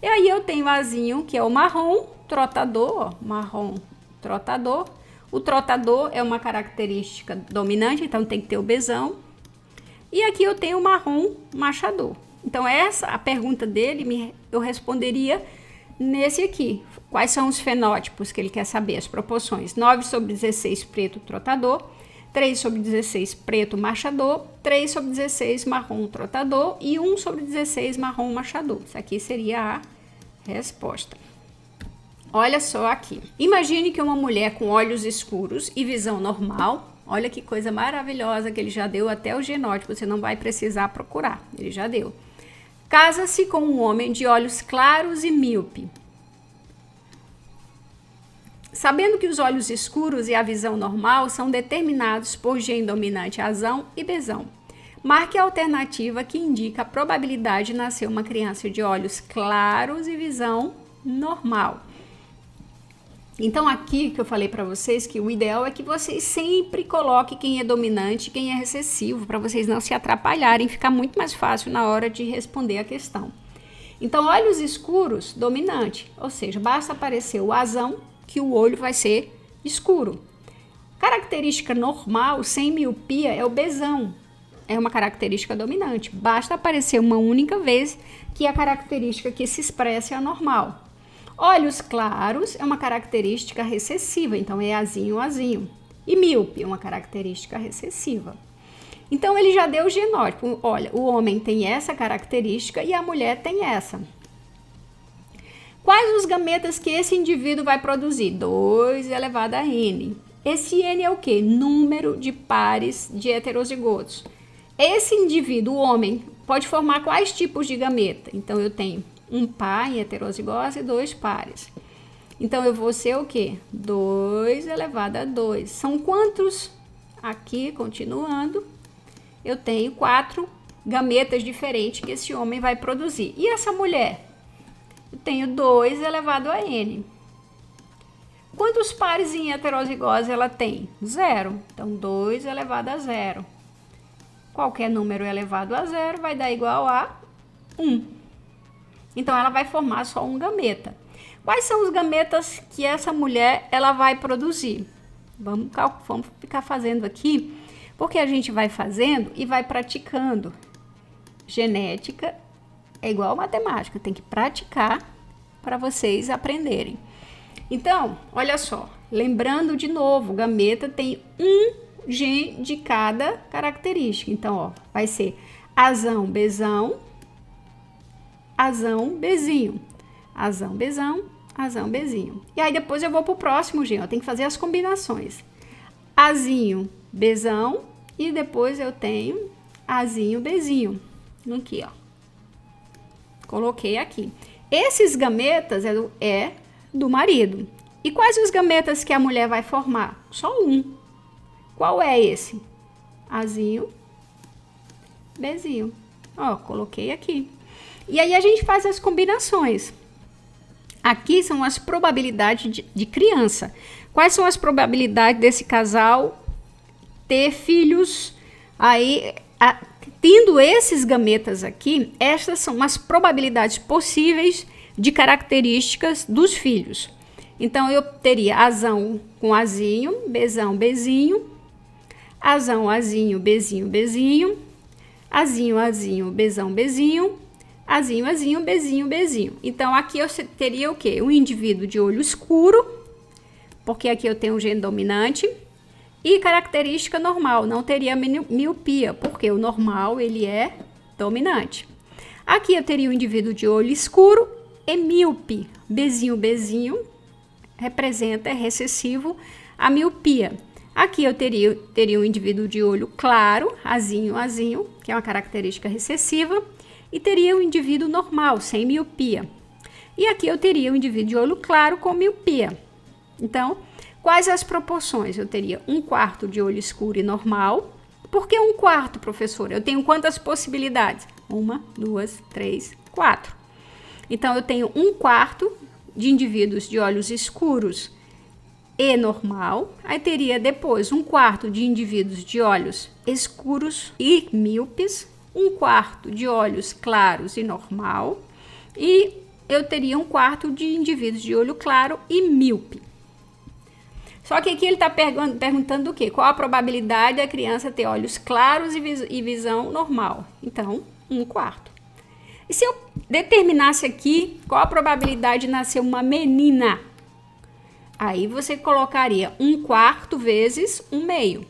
E aí eu tenho o Azinho, que é o marrom trotador, ó, marrom trotador. O trotador é uma característica dominante, então tem que ter o Bzão. E aqui eu tenho o marrom machador. Então essa, a pergunta dele, eu responderia nesse aqui. Quais são os fenótipos que ele quer saber, as proporções? 9/16 preto trotador, 3/16 preto machador, 3/16 marrom trotador e 1/16 marrom machador. Isso aqui seria a resposta. Olha só aqui. Imagine que uma mulher com olhos escuros e visão normal, olha que coisa maravilhosa que ele já deu até o genótipo, você não vai precisar procurar, ele já deu. Casa-se com um homem de olhos claros e míope. Sabendo que os olhos escuros e a visão normal são determinados por gene dominante Azão e Bzão. Marque a alternativa que indica a probabilidade de nascer uma criança de olhos claros e visão normal. Então aqui que eu falei para vocês que o ideal é que vocês sempre coloquem quem é dominante e quem é recessivo, para vocês não se atrapalharem, ficar muito mais fácil na hora de responder a questão. Então olhos escuros, dominante, ou seja, basta aparecer o Azão, que o olho vai ser escuro. Característica normal, sem miopia, é o Bzão. É uma característica dominante. Basta aparecer uma única vez que a característica que se expressa é a normal. Olhos claros é uma característica recessiva, então é Azinho. E míope é uma característica recessiva. Então ele já deu o genótipo. Olha, o homem tem essa característica e a mulher tem essa. Quais os gametas que esse indivíduo vai produzir? 2 elevado a n. Esse n é o quê? Número de pares de heterozigotos. Esse indivíduo, o homem, pode formar quais tipos de gameta? Então, eu tenho um par em heterozigose e 2 pares. Então, eu vou ser o quê? 2 elevado a 2. São quantos? Aqui, continuando, eu tenho 4 gametas diferentes que esse homem vai produzir. E essa mulher? Eu tenho 2 elevado a n. Quantos pares em heterozigose ela tem? 0. Então, 2 elevado a 0. Qualquer número elevado a 0 vai dar igual a 1. Então, ela vai formar só um gameta. Quais são os gametas que essa mulher ela vai produzir? Vamos ficar fazendo aqui, porque a gente vai fazendo e vai praticando. Genética é igual matemática, tem que praticar para vocês aprenderem. Então, olha só, lembrando de novo, gameta tem um gene de cada característica. Então, ó, vai ser Azão, Bzão, Azão, Bzinho, Azão, Bzão, Azão, Bzinho. E aí depois eu vou pro próximo gene, ó, tem que fazer as combinações. Azinho, Bzão e depois eu tenho Azinho, Bzinho. Aqui, ó. Coloquei aqui. Esses gametas é do marido. E quais os gametas que a mulher vai formar? Só um. Qual é esse? Azinho, Bzinho. Ó, coloquei aqui. E aí a gente faz as combinações. Aqui são as probabilidades de criança. Quais são as probabilidades desse casal ter filhos? Aí, tendo esses gametas aqui, estas são as probabilidades possíveis de características dos filhos. Então, eu teria Azão com Azinho, Bzão, Bzinho, Azão, Azinho, Bzinho, Bzinho, Azinho, Azinho, Bzão, Bzinho, Azinho, Azinho, Bzinho, Bzinho. Então, aqui eu teria o quê? Um indivíduo de olho escuro, porque aqui eu tenho um gene dominante, e característica normal, não teria miopia, porque o normal, ele é dominante. Aqui eu teria um indivíduo de olho escuro e míope. Bzinho, Bzinho, representa, é recessivo, a miopia. Aqui eu teria um indivíduo de olho claro, Azinho, Azinho, que é uma característica recessiva, e teria um indivíduo normal, sem miopia. E aqui eu teria um indivíduo de olho claro com miopia. Então, quais as proporções? Eu teria 1/4 de olho escuro e normal, Por que 1/4, professora? Eu tenho quantas possibilidades? 1, 2, 3, 4. Então, eu tenho 1/4 de indivíduos de olhos escuros e normal. Aí teria depois 1/4 de indivíduos de olhos escuros e míopes, 1/4 de olhos claros e normal, e eu teria 1/4 de indivíduos de olho claro e míope. Só que aqui ele está perguntando o quê? Qual a probabilidade da criança ter olhos claros e visão normal? Então, 1/4. E se eu determinasse aqui qual a probabilidade de nascer uma menina? Aí você colocaria 1/4 vezes 1/2.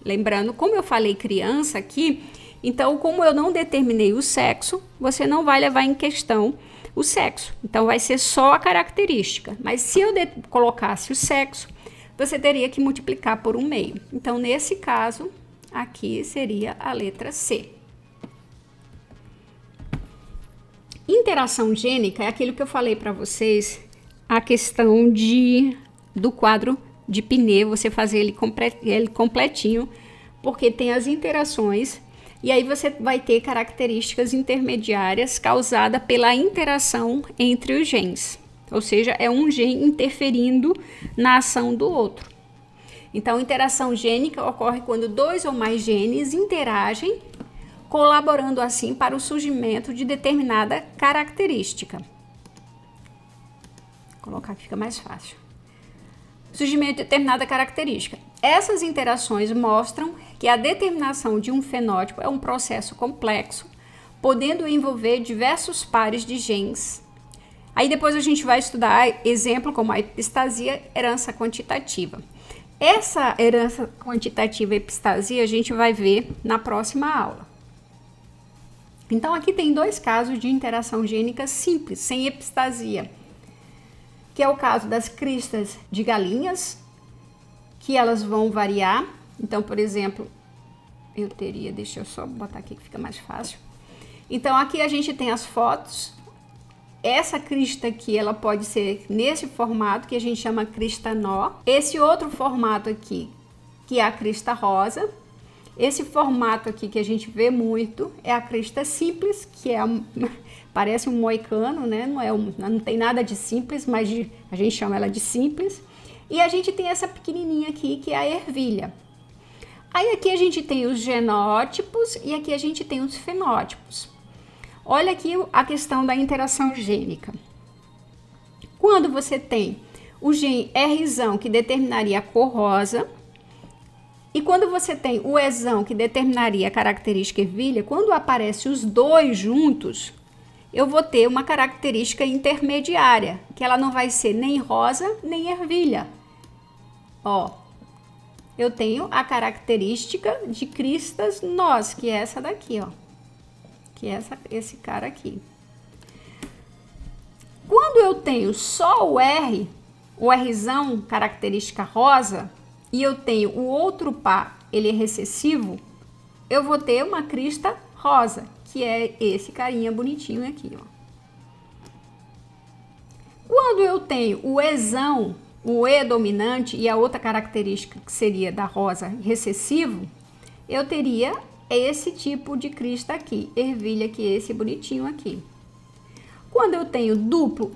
Lembrando, como eu falei criança aqui, então como eu não determinei o sexo, você não vai levar em questão o sexo. Então vai ser só a característica. Mas se eu colocasse o sexo, você teria que multiplicar por 1/2. Então, nesse caso, aqui seria a letra C. Interação gênica é aquilo que eu falei para vocês, a questão do quadro de Pinet, você fazer ele completinho, porque tem as interações, e aí você vai ter características intermediárias causadas pela interação entre os genes. Ou seja, é um gene interferindo na ação do outro. Então, interação gênica ocorre quando 2 ou mais genes interagem, colaborando assim para o surgimento de determinada característica. Vou colocar aqui, fica mais fácil. Surgimento de determinada característica. Essas interações mostram que a determinação de um fenótipo é um processo complexo, podendo envolver diversos pares de genes. Aí depois a gente vai estudar exemplo como a epistasia, herança quantitativa. Essa herança quantitativa e epistasia a gente vai ver na próxima aula. Então aqui tem 2 casos de interação gênica simples, sem epistasia, que é o caso das cristas de galinhas, que elas vão variar. Então, por exemplo, eu teria, deixa eu só botar aqui que fica mais fácil. Então aqui a gente tem as fotos. Essa crista aqui, ela pode ser nesse formato que a gente chama crista nó. Esse outro formato aqui, que é a crista rosa. Esse formato aqui que a gente vê muito é a crista simples, que é parece um moicano, né? Não tem nada de simples, mas a gente chama ela de simples. E a gente tem essa pequenininha aqui, que é a ervilha. Aí aqui a gente tem os genótipos e aqui a gente tem os fenótipos. Olha aqui a questão da interação gênica. Quando você tem o gene Rzão, que determinaria a cor rosa, e quando você tem o Ezão, que determinaria a característica ervilha, quando aparecem os dois juntos, eu vou ter uma característica intermediária, que ela não vai ser nem rosa, nem ervilha. Ó, eu tenho a característica de cristas nós, que é essa daqui, ó. Que é esse cara aqui. Quando eu tenho só o Rzão, característica rosa, e eu tenho o outro par, ele é recessivo, eu vou ter uma crista rosa, que é esse carinha bonitinho aqui, ó. Quando eu tenho o Ezão, o E dominante, e a outra característica que seria da rosa recessivo, eu teria esse tipo de crista aqui, ervilha, que é esse bonitinho aqui. Quando eu tenho duplo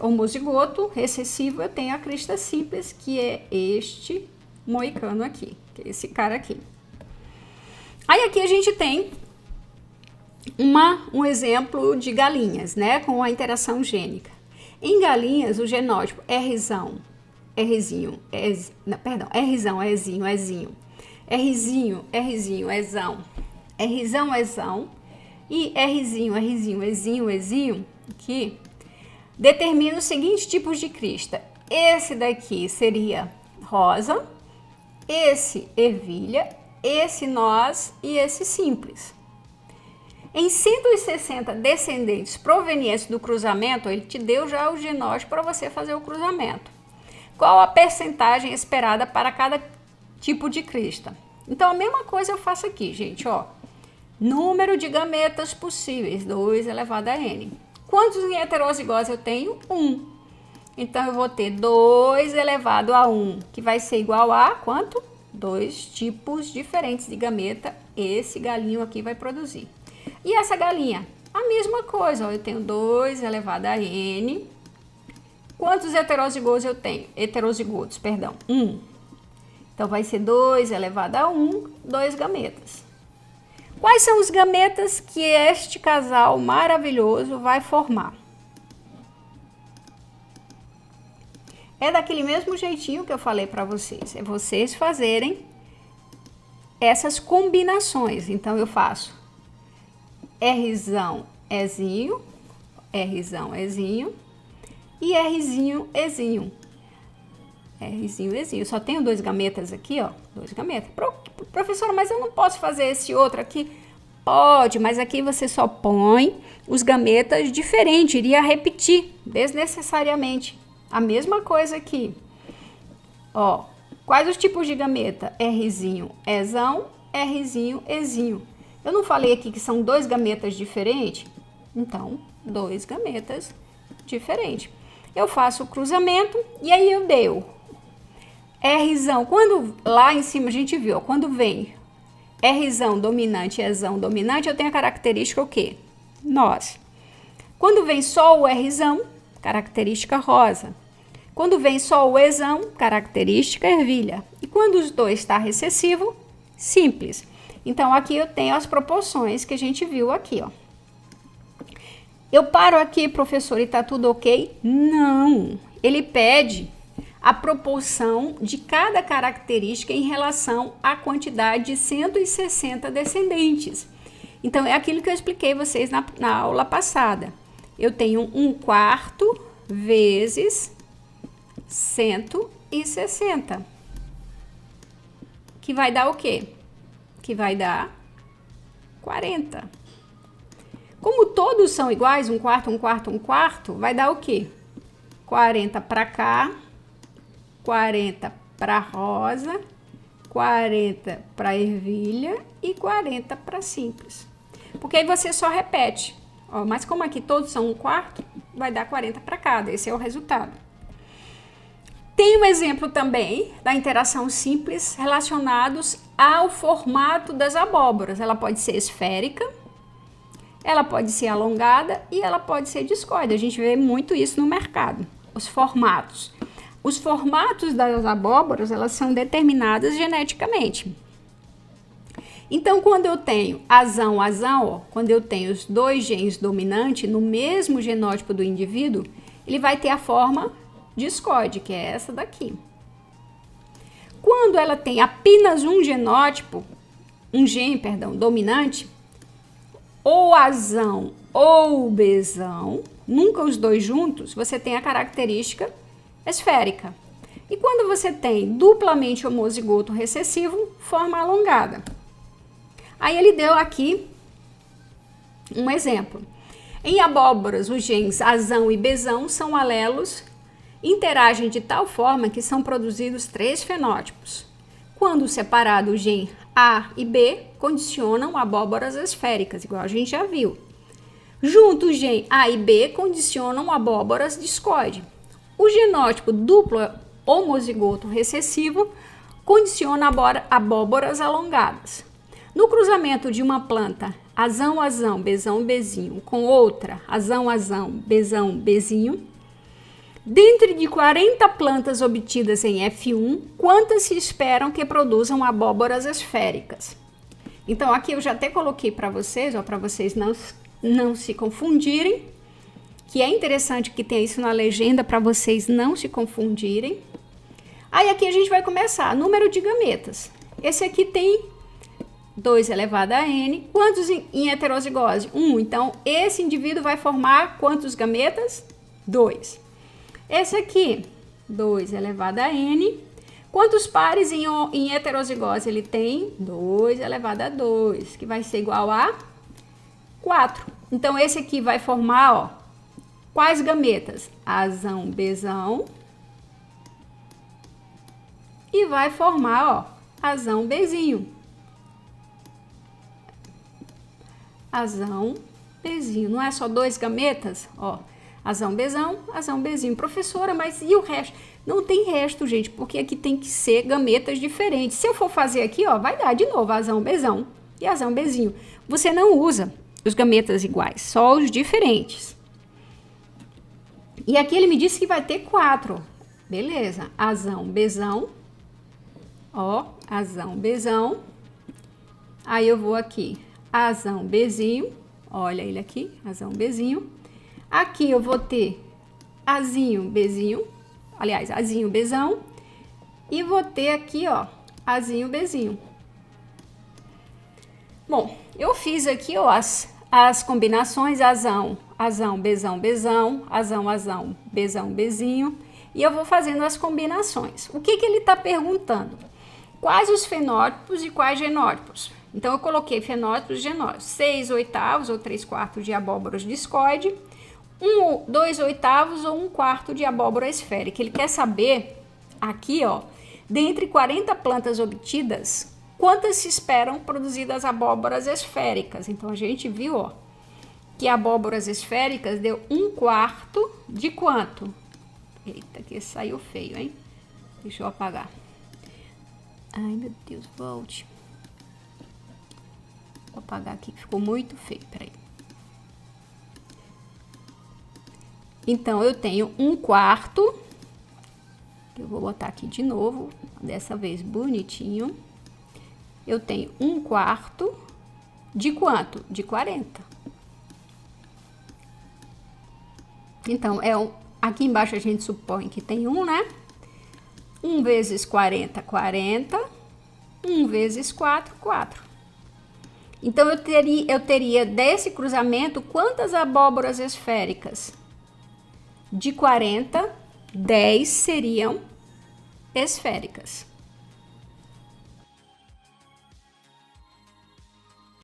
homozigoto recessivo, eu tenho a crista simples, que é este moicano aqui, que é esse cara aqui. Aí aqui a gente tem um exemplo de galinhas, né, com a interação gênica. Em galinhas, o genótipo Rzão, Rzinho, Rzão, Ezinho, Ezinho, Rzinho, Rzinho, Ezão, Rzão, Ezão e Rzinho, Rzinho, Ezinho, Ezinho, que determina os seguintes tipos de crista. Esse daqui seria rosa, esse ervilha, esse nós e esse simples. Em 160 descendentes provenientes do cruzamento, ele te deu já o genótipo para você fazer o cruzamento. Qual a percentagem esperada para cada tipo de crista? Então, a mesma coisa eu faço aqui, gente, ó. Número de gametas possíveis, 2 elevado a n. Quantos em heterozigose eu tenho? 1. Então, eu vou ter 2 elevado a 1, que vai ser igual a quanto? 2 tipos diferentes de gameta esse galinho aqui vai produzir. E essa galinha? A mesma coisa, ó, eu tenho 2 elevado a n. Quantos heterozigotos eu tenho? Heterozigotos, perdão, 1. Então, vai ser 2 elevado a 1, 2 gametas. Quais são os gametas que este casal maravilhoso vai formar? É daquele mesmo jeitinho que eu falei para vocês. É vocês fazerem essas combinações. Então, eu faço Rzão, Ezinho, Rzão, Ezinho e Rzinho, Ezinho. Rzinho, Ezinho. Eu só tenho 2 gametas aqui, ó. 2 gametas. Professora, mas eu não posso fazer esse outro aqui? Pode, mas aqui você só põe os gametas diferentes. Iria repetir desnecessariamente. A mesma coisa aqui. Ó, quais os tipos de gameta? Rzinho, Ezão, Rzinho, Ezinho. Eu não falei aqui que são 2 gametas diferentes? Então, 2 gametas diferentes. Eu faço o cruzamento e aí eu deu Rzão. Quando lá em cima a gente viu, ó, quando vem Rzão dominante e Ezão dominante, eu tenho a característica o quê? Nós. Quando vem só o Rzão, característica rosa. Quando vem só o Ezão, característica ervilha. E quando os dois está recessivo, simples. Então, aqui eu tenho as proporções que a gente viu aqui, ó. Eu paro aqui, professor, e tá tudo ok? Não. Ele pede a proporção de cada característica em relação à quantidade de 160 descendentes. Então, é aquilo que eu expliquei vocês na aula passada. Eu tenho 1/4 vezes 160. Que vai dar o quê? Que vai dar 40. Como todos são iguais, 1/4, 1/4, 1/4, vai dar o quê? 40 para cá, 40 para rosa, 40 para ervilha e 40 para simples. Porque aí você só repete. Ó, mas como aqui todos são 1/4, vai dar 40 para cada. Esse é o resultado. Tem um exemplo também da interação simples relacionados ao formato das abóboras. Ela pode ser esférica, ela pode ser alongada e ela pode ser discoide. A gente vê muito isso no mercado. Os formatos. Os formatos das abóboras, elas são determinadas geneticamente. Então, quando eu tenho azão, ó, quando eu tenho os 2 genes dominantes no mesmo genótipo do indivíduo, ele vai ter a forma discoide, que é essa daqui. Quando ela tem apenas um genótipo, um gene, perdão, dominante, ou azão ou bezão, nunca os 2 juntos, você tem a característica esférica. E quando você tem duplamente homozigoto recessivo, forma alongada. Aí ele deu aqui um exemplo. Em abóboras, os genes azão e bezão são alelos, interagem de tal forma que são produzidos 3 fenótipos. Quando separado o gene A e B, condicionam abóboras esféricas, igual a gente já viu. Junto o gene A e B, condicionam abóboras discoide. O genótipo duplo homozigoto recessivo condiciona abóboras alongadas. No cruzamento de uma planta azão, bezão, bezinho com outra azão, bezão, bezinho, dentro de 40 plantas obtidas em F1, quantas se esperam que produzam abóboras esféricas? Então, aqui eu já até coloquei para vocês não se confundirem, que é interessante que tenha isso na legenda para vocês não se confundirem. Aí aqui a gente vai começar, número de gametas. Esse aqui tem 2 elevado a n. Quantos em heterozigose? 1. Então, esse indivíduo vai formar quantos gametas? 2. Esse aqui, 2 elevado a n. Quantos pares em heterozigose ele tem? 2 elevado a 2, que vai ser igual a 4. Então, esse aqui vai formar, ó, quais gametas? Azão, bezão. E vai formar, ó, azão, bezinho. Azão, bezinho. Não é só 2 gametas? Ó, Azão, bezinho. Professora, mas e o resto? Não tem resto, gente, porque aqui tem que ser gametas diferentes. Se eu for fazer aqui, ó, vai dar de novo azão, bezão e azão, bezinho. Você não usa os gametas iguais, só os diferentes. E aqui ele me disse que vai ter 4. Beleza. Azão, bezão. Ó, azão, bezão. Aí eu vou aqui, azão, bezinho. Olha ele aqui, azão, bezinho. Aqui eu vou ter azinho, bezinho. Aliás, azinho, bezão. E vou ter aqui, ó, azinho, bezinho. Bom, eu fiz aqui, ó, as combinações azão, bezão, azão, bezão, bezinho. E eu vou fazendo as combinações. O que ele está perguntando? Quais os fenótipos e quais genótipos? Então, eu coloquei fenótipos e genótipos. 6/8 ou 3/4 de abóboras discoide, 2/8 ou 1/4 de abóbora esférica. Ele quer saber, aqui, ó, dentre 40 plantas obtidas, quantas se esperam produzidas abóboras esféricas. Então, a gente viu, ó, que abóboras esféricas deu 1/4 de quanto? Eita, que saiu feio, hein? Deixa eu apagar. Ai, meu Deus, volte. Vou apagar aqui, que ficou muito feio, peraí. Então, eu tenho 1/4. Eu vou botar aqui de novo, dessa vez bonitinho. Eu tenho 1/4 de quanto? De 40. Então, aqui embaixo a gente supõe que tem 1, né? 1 vezes 40, 40. 1 vezes 4, 4. Então, eu teria desse cruzamento quantas abóboras esféricas? De 40, 10 seriam esféricas.